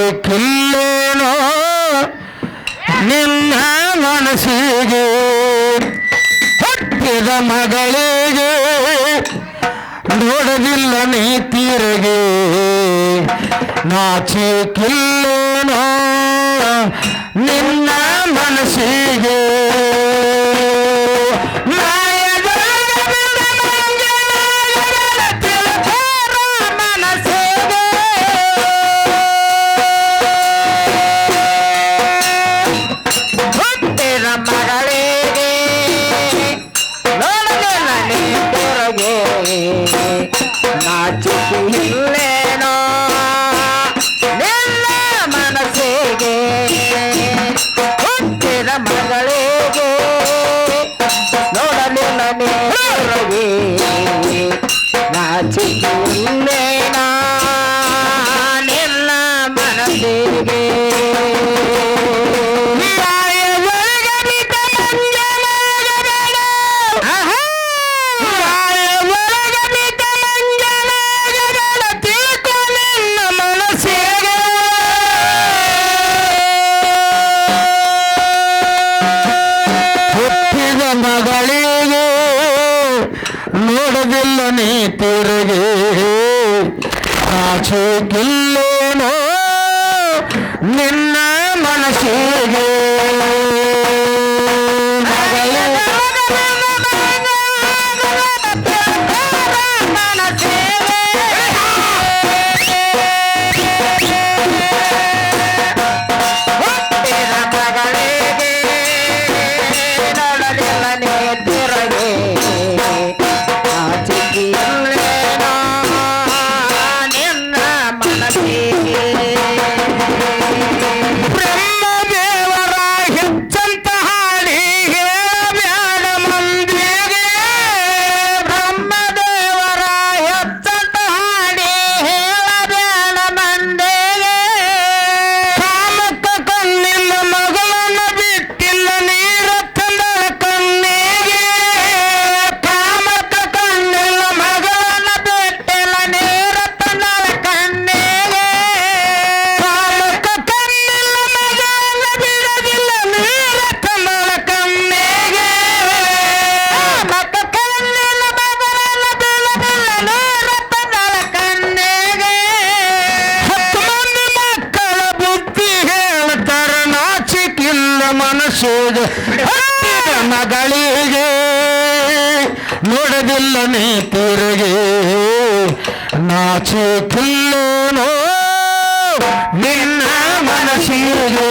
ನಾಚಿಕಿಲ್ಲೇನೋ ನಿನ್ನ ಮನಸ್ಸಿಗೆ ಹುಟ್ಟಿದ ಮಗಳಿಗೆ ನೋಡದಿಲ್ಲ ನೀ ತಿರುಗಿ ನಾಚಿಕಿಲ್ಲೇನೋ ನಿನ್ನ ಮನಸ್ಸಿಗೆ ನಾಚಿಕಿಲ್ಲೇನೋ ನಿನ್ನ ಮನಸ್ಸಿಗೆ ಹುಟ್ಟಿದ ಮಗಳಿಗೆ ನೋಡಲಿಲ್ಲ ನೀರಗೆ ನಾಚಿಕಿಲ್ಲೇನೋ ನಿನ್ನ ಮನಸ್ಸಿಗೆ ಮಗಳಿಗೆ ನೋಡದಿಲ್ಲ ನೀ ತಿರುಗಿ ನಾಚಿಕಿಲ್ಲೇನೋ ನಿನ್ನ ಮನಸ್ಸಿಗೆ ಮನಸ್ಸಿಗೆ ಮಗಳಿಗೆ ನೋಡದಿಲ್ಲ ನೀ ತಿರುಗಿ ನಾಚಿಕಿಲ್ಲೇನೋ ನಿನ್ನ ಮನಸ್ಸಿಗೆ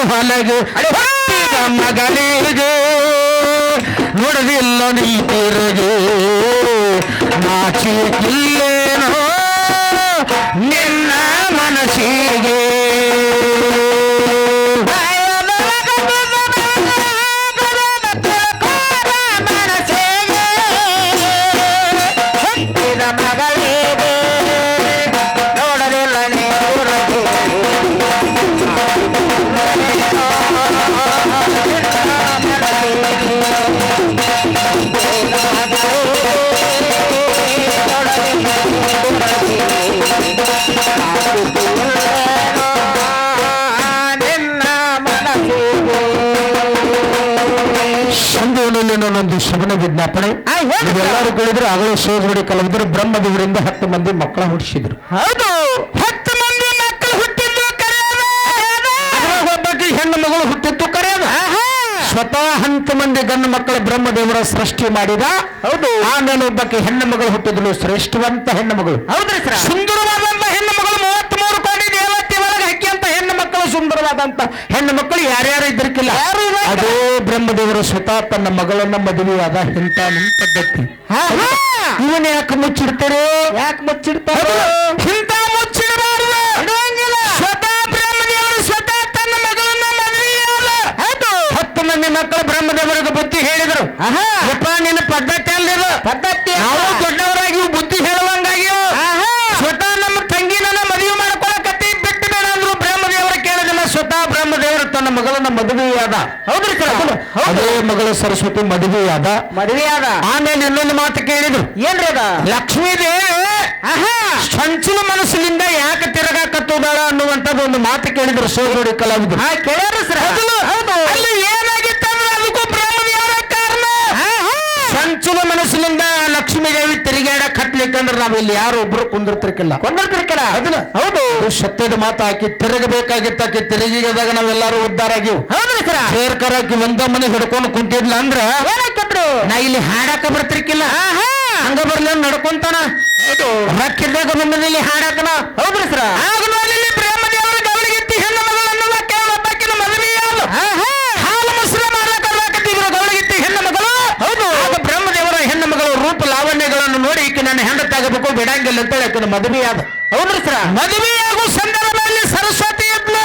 ಹೊಲಗೆ ಹುಟ್ಟಿದ ಮಗಳಿಗೆ ನೋಡದಿಲ್ಲ ನೀ ತಿರುಗಿ ನಾಚಿಕಿಲ್ಲೇನೋ ನಿನ್ನ ಮನಸ್ಸಿಗೆ ಹುಟ್ಟಿದ ಮಗಳಿಗೆ ನೋಡಲಿಲ್ಲ ನೀರಗೆ ನೋಡಲಿಲ್ಲ ಹೇಳಿದ್ರು ಆಗಲೇ ಸೋಜುಡಿ ಕಲಾವಿದರು ಬ್ರಹ್ಮದೇವರಿಂದ 10 ಮಂದಿ ಮಕ್ಕಳ ಹುಟ್ಟಿಸಿದ್ರು. ಹೌದು 10 ಮಂದಿ ಮಕ್ಕಳು ಹುಟ್ಟಿದ್ರು ಒಬ್ಬಾಕಿ ಹೆಣ್ಣು ಮಗಳು ಹುಟ್ಟಿತ್ತು ಕರೆಯದ. ಸ್ವತಃ 10 ಮಂದಿ ಗಂಡು ಮಕ್ಕಳ ಬ್ರಹ್ಮದೇವರ ಸೃಷ್ಟಿ ಮಾಡಿದ. ಹೌದು. ಆಮೇಲೆ ಒಬ್ಬಾಕಿ ಹೆಣ್ಣು ಮಗಳು ಹುಟ್ಟಿದ್ರು, ಶ್ರೇಷ್ಠವಂತ ಹೆಣ್ಣು ಮಗಳು. ಹೌದ್ರಿ ಸರ್. ಸುಂದರವಾದಂತ ಹೆಣ್ಣು ಮಗಳು 33 ಕೋಟಿ ದೇವತೆ ಒಳಗೆ ಹಾಕಿಯಂತ ಹೆಣ್ಣು ಮಕ್ಕಳು, ಸುಂದರವಾದಂತ ಹೆಣ್ಣು ಮಕ್ಕಳು ಯಾರ್ಯಾರು ಇದ್ರಕ್ಕಿಲ್ಲ. ಅದೇ ಬ್ರಹ್ಮದೇವರು ಸ್ವತಃ ತನ್ನ ಮಗಳನ್ನ ಮದುವೆಯಾದ. ಇಂಥ ನಿಮ್ಮ ಪದ್ಧತಿ ಇವನ್ ಯಾಕೆ ಮುಚ್ಚಿಡ್ತಾರೆ? ಯಾಕೆ ಮುಚ್ಚಿಡ್ತಾರೆ? ಇಂಥ ಮುಚ್ಚಿಡಬಾರ್ದು. ಸ್ವತಃ ಬ್ರಹ್ಮದೇವರು ಸ್ವತಃ ತನ್ನ ಮಗಳನ್ನ ಮದುವೆಯಾದ. 10 ಮಂದಿ ಮಕ್ಕಳು ಬ್ರಹ್ಮದೇವರಿಗೆ ಬುದ್ಧಿ ಹೇಳಿದರು. ಯಪ್ಪ ನಿನ್ನ ಪದ್ಧತಿ ಅಲ್ಲಿದು. ಪದ್ಧತಿ ನಾವು ದೊಡ್ಡವರಾಗಿವು, ಬುದ್ಧಿ ಹೇಳುವಂಗಾಗಿವು. ಸ್ವತಃ ನಮ್ಮ ತಂಗಿನ ಮದುವೆ ಮಾಡ್ಕೊಳಕತ್ತಿ ಬಿಟ್ಟು ಬೇಡ ಅಂದ್ರು. ಬ್ರಹ್ಮದೇವರು ಕೇಳಿದಿಲ್ಲ. ಸ್ವತಃ ಬ್ರಹ್ಮದೇವರು ತನ್ನ ಮಗಳನ್ನ ಮದುವೆಯಾದ. ಹೌದ್ರಿ ಸರ್. ಅದೇ ಮಗಳು ಸರಸ್ವತಿ ಮದುವೆಯಾದ. ಆಮೇಲೆ ಇನ್ನೊಂದು ಮಾತು ಕೇಳಿದ್ರು. ಏನ್ರಿ ಅದ? ಲಕ್ಷ್ಮೀ ದೇವಿ ಸಂಚಲ ಮನಸ್ಸಿನಿಂದ ಯಾಕೆ ತಿರುಗಾಕತ್ತುದಾಳ ಅನ್ನುವಂಥದ್ದು ಒಂದು ಮಾತು ಕೇಳಿದ್ರು ಸೋದರಿ ಕಲಾವಿದರು. ಕೇಳ್ಯಾರ ಸರ್. ಅಲ್ಲಿ ಏನಾಗಿತ್ತಂದ್ರೆ ಅದಕ್ಕೂ ಬ್ರಹ್ಮದೇವರ ಕಾರಣ. ಸಂಚಲ ಮನಸ್ಸಿನಿಂದ ಲಕ್ಷ್ಮೀ ದೇವಿ ತಿರುಗಾಡ ಕಟ್ಲಿಕ್ಕಂದ್ರೆ ನಾವು ಇಲ್ಲಿ ಯಾರು ಒಬ್ರು ಕುಂದಿರ್ತಿರ್ಕಿಲ್ಲ. ಅದನ್ನ ಹೌದು ಸತ್ಯದ ಮಾತು ಹಾಕಿ ತಿರುಗಬೇಕಾಗಿತ್ತ. ಆಕಿ ತಿರುಗಿದಾಗ ನಾವೆಲ್ಲರೂ ಉದ್ಧಾರ ಆಗಿವು. ಹೌದ್ರಿ ಸರ್. ಸೇರ್ಕರಾಕಿ ಒಂದ ಮನೆ ಹಿಡ್ಕೊಂಡು ಕುಂತಿದ್ಲ ಅಂದ್ರ ಏನಾಯ್ತಂದ್ರು? ನಾ ಇಲ್ಲಿ ಹಾಡಾಕ ಬರ್ತಿರ್ಕಿಲ್ಲ. ಹಂಗ ಬರ್ಲಿ ನಡ್ಕೊಂತಾನ. ರಕ್ಕಿದ್ದಾಗ ಬಂದಲ್ಲಿ ಹಾಡಾಕನ. ಹೌದ್ರಿ ಸರ್. ಆಗ ನೋಡಲಿ ಬ್ರಹ್ಮದೇವರ ಗೌಳಿಗಿತ್ತಿ ಹೆಣ್ಣು ಮಗಳನ್ನು ಒಬ್ಬಾಕಿನ ಮದುವೆಯಾದ. ಹಾಲು ಮೊಸರು ಮಾರಾಕತ್ತಿದ್ರು ಗೌಳಿಗಿತ್ತಿ ಹೆಣ್ಣು ಮಗಳು. ಹೌದು. ಆಗ ಬ್ರಹ್ಮದೇವರ ಹೆಣ್ಣು ಮಗಳು ರೂಪ ಲಾವಣ್ಯಗಳನ್ನು ನೋಡಿ ಈಕೆ ನನ್ನ ಹೆಂಡತಾಗಬೇಕು ಬಿಡಂಗಿಲ್ಲ ಅಂತೇಳಿ ಆಕಿನ ಮದುವೆಯಾದ. ಹೌದ್ರಿ ಸರ್. ಮದುವೆಯಾಗೋ ಸಂದರ್ಭದಲ್ಲಿ ಸರಸ್ವತಿ ಇದ್ಲು.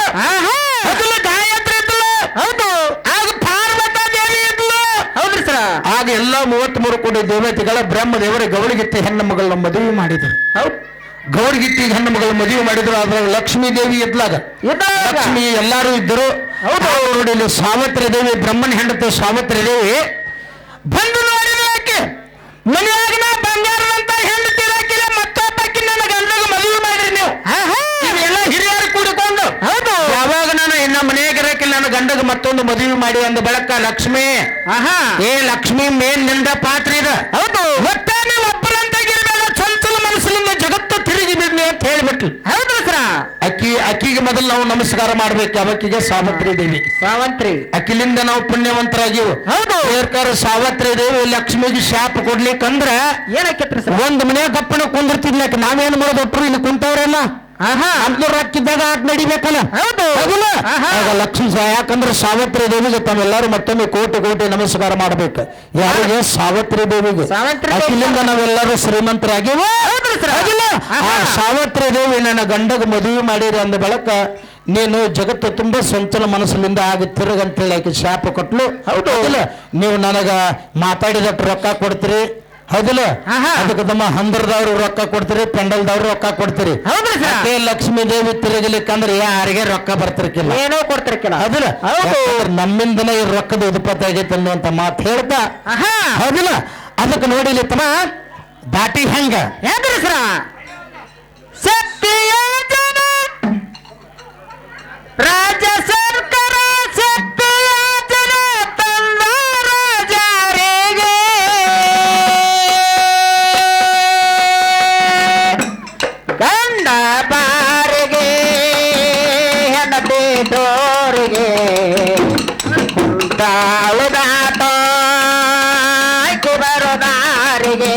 ಅದಲ್ಲ ಗಾಯತ್ರಿ ಇದ್ಲು. ಹೌದು. ಆಗ ಪಾರ್ವತಾ ದೇವಿ ಇದ್ಲು. ಹೌದ್ರಿ ಸರ್. ಆಗ ಎಲ್ಲ 33 ಕೋಟಿ ದೇವತೆಗಳ ಬ್ರಹ್ಮದೇವರ ಗೌಳಿಗಿತ್ತಿ ಹೆಣ್ಣು ಮಗಳನ್ನ ಮದುವೆ ಮಾಡಿದ್ರು. ಹೌದು. ಗೌರಿಗಿತ್ತಿ ಹೆಣ್ಣು ಮಗಳ ಮದುವೆ ಮಾಡಿದ್ರು. ಅದ್ರಾಗ ಲಕ್ಷ್ಮೀ ದೇವಿ ಇದ್ಲಾಗ. ಲಕ್ಷ್ಮಿ ಎಲ್ಲಾರು ಇದ್ದರು. ನೋಡಿ ಇಲ್ಲಿ ಸಾವಿತ್ರಿ ದೇವಿ, ಬ್ರಹ್ಮನ ಹೆಂಡತಿ ಸಾವಿತ್ರಿ ದೇವಿ ಬಂದು ನೋಡಿದ್ರು. ಆಕೆ ಮನೆಯಾಗ ನಾ ಬಂಗಾರದಂತ ಹೆಂಡತಿ ಹಾಕಿಲ್ಲ. ಮತ್ತೊಬ್ಬಾಕಿ ನನ್ನ ಗಂಡಗ ಮದುವೆ ಮಾಡ್ರಿ ನೀವು. ಎಲ್ಲ ಹಿರಿಯರು ಕೂಡಿಕೊಂಡು. ಹೌದು. ಯಾವಾಗ ನಾನು ಇನ್ನ ಮನೆಯಾಗ ಇರಕಿಲ್ಲ, ನನ್ನ ಗಂಡಗ ಮತ್ತೊಂದು ಮದುವೆ ಮಾಡಿ ಅಂದ ಬಳಕ ಲಕ್ಷ್ಮಿ ಏ ಲಕ್ಷ್ಮಿ ಮೇನ್ ನಿಂದ ಪಾತ್ರ ಇದೆ. ಹೌದು. ಮತ್ತೆ ನೀವು ಒಬ್ಬರಂತಾಗಿರ್ಬೇಡ, ಚಂಚಲ ಮನಸ್ಸಿನಿಂದ ಜಗತ್ತು ತಿರುಗಿ ಬಿಡ್ಲಿ ಅಂತ ಹೇಳಿಬಿಟ್ಲು. ಹೌದು ಸರ. ಅಕ್ಕಿಗೆ ಮೊದಲು ನಾವು ನಮಸ್ಕಾರ ಮಾಡ್ಬೇಕು. ಅವಕ್ಕಿಗೆ ಸಾವಿತ್ರಿ ದೇವಿ. ಅಕ್ಕಿಲಿಂದ ನಾವು ಪುಣ್ಯವಂತರಾಗಿವು. ಹೌದು. ಸರ್ಕಾರ ಸಾವಿತ್ರಿ ದೇವಿ ಲಕ್ಷ್ಮಿಗೆ ಶಾಪ ಕೊಡ್ಲಿಕ್ಕಂದ್ರ ಏನಾಕೈತ್ರಿ ಸರ್? ಒಂದ್ ಮನೆ ಗಪ್ಪನ ಕುಂದಿರ್ತಿದ್ಲಕ್ಕೆ. ನಾವೇನ್ ಮಾಡೋದೊಟ್ರು ಇಲ್ಲಿ ಕುಂತವ್ರಲ್ಲ. ಅಂತವ್ರು ರೊಕ್ಕಿದ್ದಾಗ ಆಟ ನಡಿಬೇಕಲ್ಲ. ಹೌದು. ಆಗ ಲಕ್ಷ್ಮಿ ಯಾಕಂದ್ರೆ ಸಾವಿತ್ರಿ ದೇವಿಗೆ ತಾವೆಲ್ಲರೂ ಮತ್ತೊಮ್ಮೆ ಕೋಟಿ ಕೋಟಿ ನಮಸ್ಕಾರ ಮಾಡ್ಬೇಕು. ಯಾರಿಗೆ? ಸಾವಿತ್ರಿ ದೇವಿಗೆ. ಅಕ್ಕಿಲಿಂದ ನಾವೆಲ್ಲರೂ ಶ್ರೀಮಂತರಾಗಿವ. ಸಾವಿತ್ರಿ ದೇವಿ ನನ್ನ ಗಂಡಗ ಮದುವೆ ಮಾಡಿರಿ ಅಂದ ಬಳಕ ನೀನು ಜಗತ್ತು ತುಂಬಾ ಸಂಚಲ ಮನಸ್ಸಿನಿಂದ ಆಗಿ ತಿರುಗಂತೇಳಿ ಆಕೆ ಶಾಪ ಕೊಟ್ಲು. ಹೌದು. ನೀವು ನನಗ ಮಾತಾಡಿದಟ್ಟು ರೊಕ್ಕ ಕೊಡ್ತೀರಿ. ಹೌದಿಲ್ಲ? ಅದಕ್ಕೆ ನಮ್ಮ ಹಂದರದವ್ರು ರೊಕ್ಕ ಕೊಡ್ತೀರಿ, ಪೆಂಡಲ್ದವ್ರು ರೊಕ್ಕ ಕೊಡ್ತೀರಿ. ಅದೇ ಲಕ್ಷ್ಮೀ ದೇವಿ ತಿರುಗಲಿಕ್ಕಂದ್ರೆ ಯಾರಿಗೆ ರೊಕ್ಕ ಬರ್ತಿರ್ಕಿಲ್ಲ, ಏನೋ ಕೊಡ್ತಿರ್ಕಿಲ್ಲ. ಹೌದಿಲ್ಲ? ನಮ್ಮಿಂದನೇ ಈ ರೊಕ್ಕದ ಉತ್ಪತ್ತಿ ಆಗೈತೆ ಅನ್ನುವಂತ ಮಾತು ಹೇಳ್ತಾ. ಹೌದಿಲ್ಲ? ಅದಕ್ಕೆ ನೋಡಿಲಿ ತಮ್ಮ ದಾಟಿ ಹೆಂಗ ಯಾಕ್ರಿ ಸರ? ರಾಜ ಸರ್ಕಾರ ಸತ್ಯಯಾಚನ ತಂದ ರಾಜರಿಗೆ ಗಂಡ ಬಾರಿಗೆ ಹೆಂಡತಿ ಡೋರಿಗೆ ಕುಂತಾಳುದಾಟ ಬರೋದಾರಿಗೆ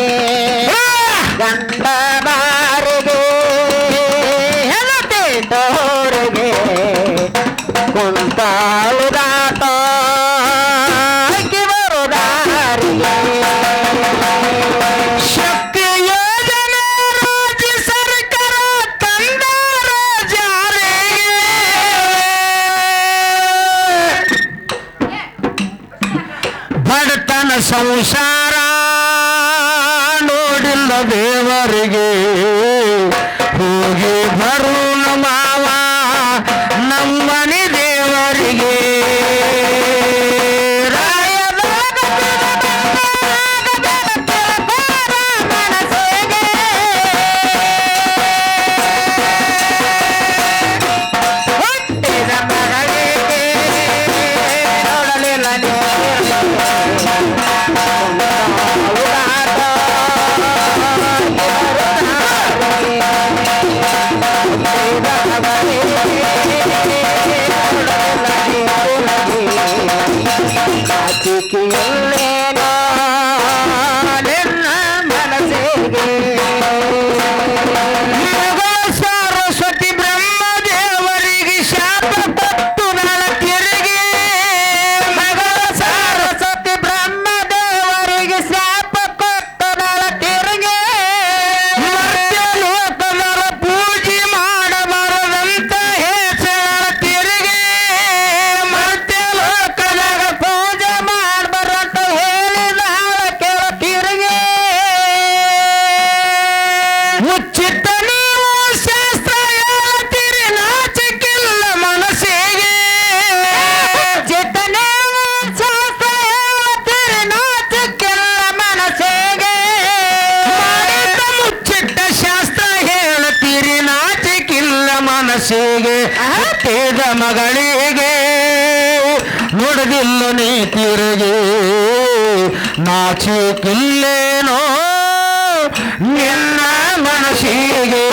ಗಂಡ ಬಾರಿಗೆ ಹೆಂಡತಿ ಡೋರಿಗೆ ಕುಂತಾಳುದಾಟ ಬರೋದಾರಿಗೆ ಶಕ್ತಿ ಯೋಜನೆ ರಾಜ್ಯ ಸರ್ಕಾರ ತಂದ ಜಾರಿಗೆ ಬಡತನ ಸಂಸಾರ ನೋಡಿಲ್ಲ ದೇವರಿಗೆ ಹೋಗಿ ಬರೋಣ ಮಾವ ನಮ್ಮನೆ ದೇವರಿಗೆ. ನೋಡಲಿಲ್ಲ ಮನಸ್ಸಿಗೆ ಹುಟ್ಟಿದ ಮಗಳಿಗೆ ನೋಡದಿಲ್ಲ ನೀ ತಿರುಗಿ ನಾಚಿಕಿಲ್ಲೇನೋ ನಿನ್ನ ಮನಸ್ಸಿಗೆ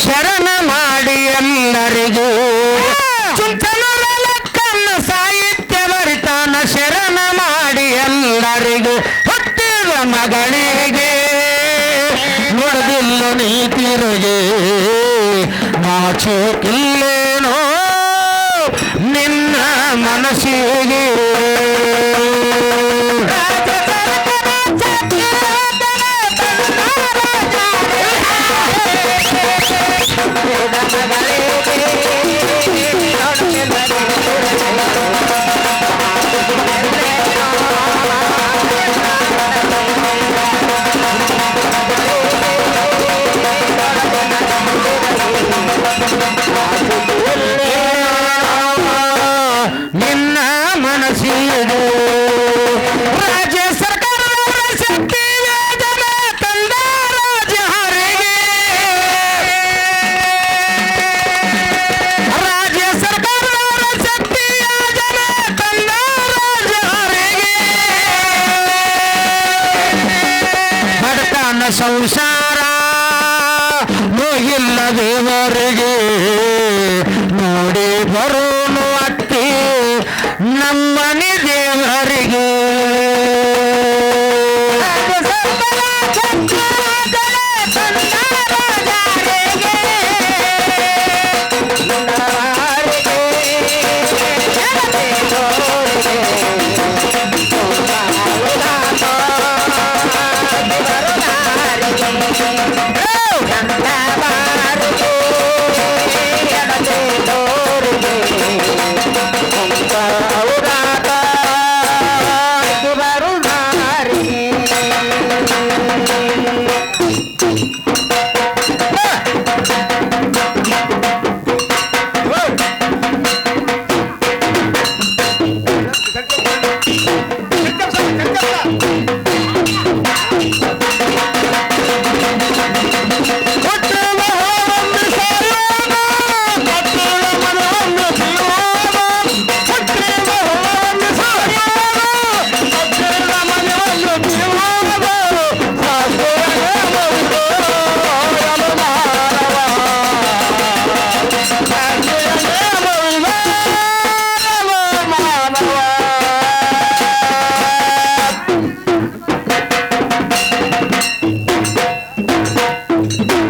ಶರಣ ಮಾಡಿ ಎಲ್ಲರಿಗೂ ಚುಂಚನೂರಲಕ್ಕನ್ನ ಸಾಹಿತ್ಯ ಬರಿತಾನ ಶರಣ ಮಾಡಿ ಎಲ್ಲರಿಗೂ ಹುಟ್ಟಿದ ಮಗಳಿಗೆ ನೋಡದಿಲ್ಲ ನೀ ತಿರುಗಿ ನಾಚಿಕಿಲ್ಲೇನೋ ನಿನ್ನ ಮನಸ್ಸಿಗೆ ನಿನ್ನ ಮನಸ್ಸಿಗೆ ರಾಜ್ಯ ಸರ್ಕಾರದ ಶಕ್ತಿ ಯೋಜನೆ ತಂದ ರಾಜಹರಿಗೆ ರಾಜ್ಯ ಸರ್ಕಾರದ ಶಕ್ತಿ ಯೋಜನೆ ತಂದ ರಾಜಹರಿಗೆ ಬಡತನ ಸಂಸಾರ ನೋಯಿಲ್ಲ ದೇವರಿಗೆ ನೋಡಿ ಬರೋನು ಅತ್ತಿ ನಮ್ಮನೆ